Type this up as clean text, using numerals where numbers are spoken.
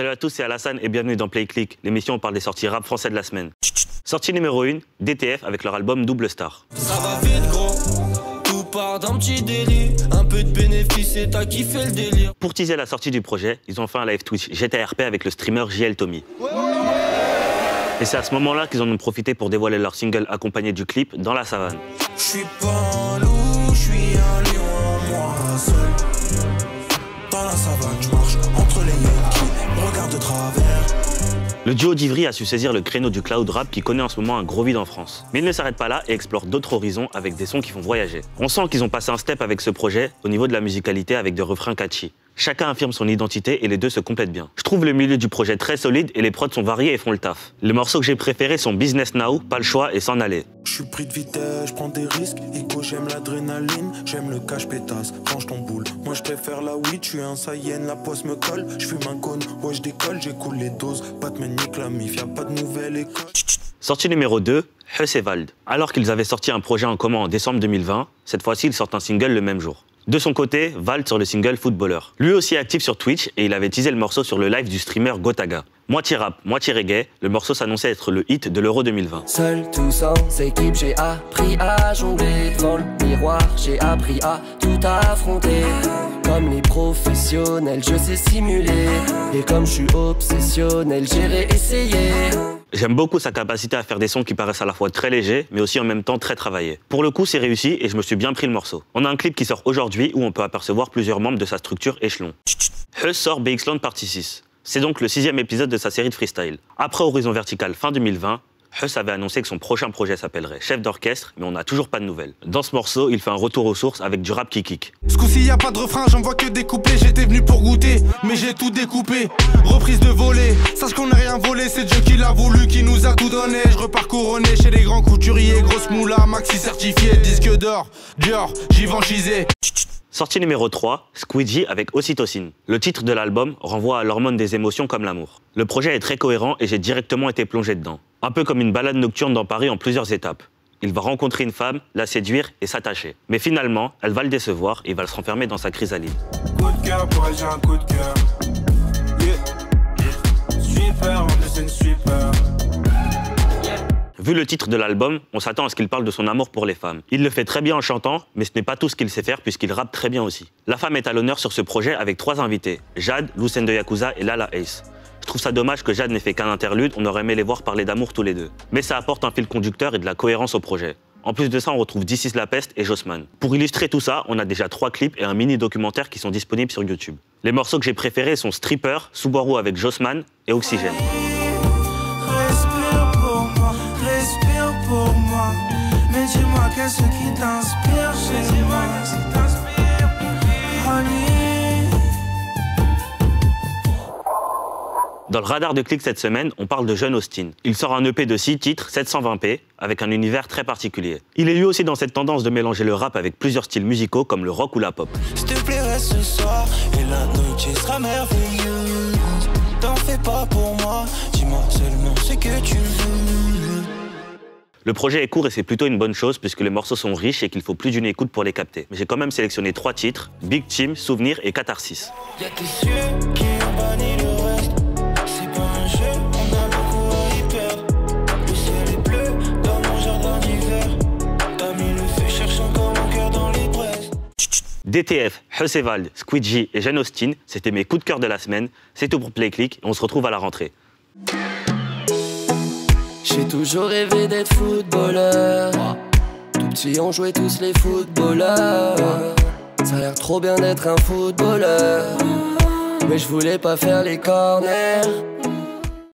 Salut à tous, c'est Alassane et bienvenue dans PlayClick, l'émission où on parle des sorties rap français de la semaine. Sortie numéro 1, DTF avec leur album Double Star. Ça va vite gros, tout part d'un petit délit, un peu de bénéfice et t'as kiffé le délire. Pour teaser la sortie du projet, ils ont fait un live Twitch GTRP avec le streamer JL Tommy. Et c'est à ce moment-là qu'ils en ont profité pour dévoiler leur single accompagné du clip Dans la savane. Je suis pas un loup, je suis un lion, moi seul. Dans la savane, je marche entre les mecs qui me regardent de travers. Le duo d'Ivry a su saisir le créneau du cloud rap qui connaît en ce moment un gros vide en France. Mais ils ne s'arrêtent pas là et explorent d'autres horizons avec des sons qui font voyager. On sent qu'ils ont passé un step avec ce projet au niveau de la musicalité avec des refrains catchy. Chacun affirme son identité et les deux se complètent bien. Je trouve le milieu du projet très solide et les prods sont variés et font le taf. Les morceaux que j'ai préférés sont Business Now, Pas le choix et S'en aller. Je suis pris de vitesse, je prends des risques. Ego, j'aime l'adrénaline, j'aime le cache pétasse. Range ton boule, moi je préfère la weed, je suis un saïen, la poisse me colle. Je fume un cône, ouais je décolle, j'écoule les doses. Batman nique la mif, y'a pas de nouvelle école. Sortie numéro 2, Huss et Vald. Alors qu'ils avaient sorti un projet en commun en décembre 2020, cette fois-ci ils sortent un single le même jour. De son côté, Vald sur le single Footballer. Lui aussi actif sur Twitch et il avait teasé le morceau sur le live du streamer Gotaga. Moitié rap, moitié reggae, le morceau s'annonçait être le hit de l'Euro 2020. Seul tout sans équipe, j'ai appris à jongler devant le miroir, j'ai appris à tout affronter. Comme les professionnels, je sais simuler. Et comme je suis obsessionnel, j'ai réessayé. J'aime beaucoup sa capacité à faire des sons qui paraissent à la fois très légers, mais aussi en même temps très travaillés. Pour le coup, c'est réussi et je me suis bien pris le morceau. On a un clip qui sort aujourd'hui où on peut apercevoir plusieurs membres de sa structure échelon. Huss sort BXLand partie 6. C'est donc le 6e épisode de sa série de freestyle. Après Horizon Vertical fin 2020, Huss avait annoncé que son prochain projet s'appellerait Chef d'orchestre, mais on n'a toujours pas de nouvelles. Dans ce morceau, il fait un retour aux sources avec du rap qui kick. Ce coup-ci y a pas de refrain, j'en vois que des couplets. J'étais venu pour goûter, mais j'ai tout découpé. Reprise de volée, sache qu'on n'a rien volé. C'est Dieu qui l'a voulu, qui nous a tout donné. Je repars couronné chez les grands couturiers. Grosse moula, maxi certifié, disque d'or, Dior, Givenchy. Sortie numéro 3, Squeegee avec Ocytocine. Le titre de l'album renvoie à l'hormone des émotions comme l'amour. Le projet est très cohérent et j'ai directement été plongé dedans. Un peu comme une balade nocturne dans Paris en plusieurs étapes. Il va rencontrer une femme, la séduire et s'attacher. Mais finalement, elle va le décevoir et il va se renfermer dans sa chrysalide. Coup de cœur, pour elle j'ai un coup de cœur. Super, on super. Vu le titre de l'album, on s'attend à ce qu'il parle de son amour pour les femmes. Il le fait très bien en chantant, mais ce n'est pas tout ce qu'il sait faire puisqu'il rappe très bien aussi. La femme est à l'honneur sur ce projet avec 3 invités, Jade, Lucen de Yakuza et Lala Ace. Je trouve ça dommage que Jade n'ait fait qu'un interlude, on aurait aimé les voir parler d'amour tous les deux. Mais ça apporte un fil conducteur et de la cohérence au projet. En plus de ça, on retrouve This Is La Peste et Jossman. Pour illustrer tout ça, on a déjà 3 clips et un mini-documentaire qui sont disponibles sur YouTube. Les morceaux que j'ai préférés sont Stripper, Subaru avec Jossman et Oxygène. Pour moi, mais dis-moi qu'est-ce qui t'inspire chez moi. Dans le radar de clic cette semaine, on parle de Jeune Austin. Il sort un EP de 6 titres, 720p, avec un univers très particulier. Il est lui aussi dans cette tendance de mélanger le rap avec plusieurs styles musicaux comme le rock ou la pop. S'il te plaît, reste ce soir, et la nuit sera merveilleuse. T'en fais pas pour moi, dis-moi seulement ce que tu veux. Le projet est court et c'est plutôt une bonne chose puisque les morceaux sont riches et qu'il faut plus d'une écoute pour les capter. Mais j'ai quand même sélectionné 3 titres, Big Team, Souvenir et Catharsis. Y'a tes yeux qui ont banni le reste. C'est pas un jeu, on a beaucoup à y perdre. Le ciel est bleu dans mon jardin d'hiver. T'as mis le feu, cherche encore mon cœur dans les braises. DTF, Huss et Vald, Squeegee et Jeune Austin, c'était mes coups de cœur de la semaine. C'est tout pour PlayClick et on se retrouve à la rentrée. J'ai toujours rêvé d'être footballeur. Tout petit, on jouait tous les footballeurs. Ça a l'air trop bien d'être un footballeur, mais je voulais pas faire les corners.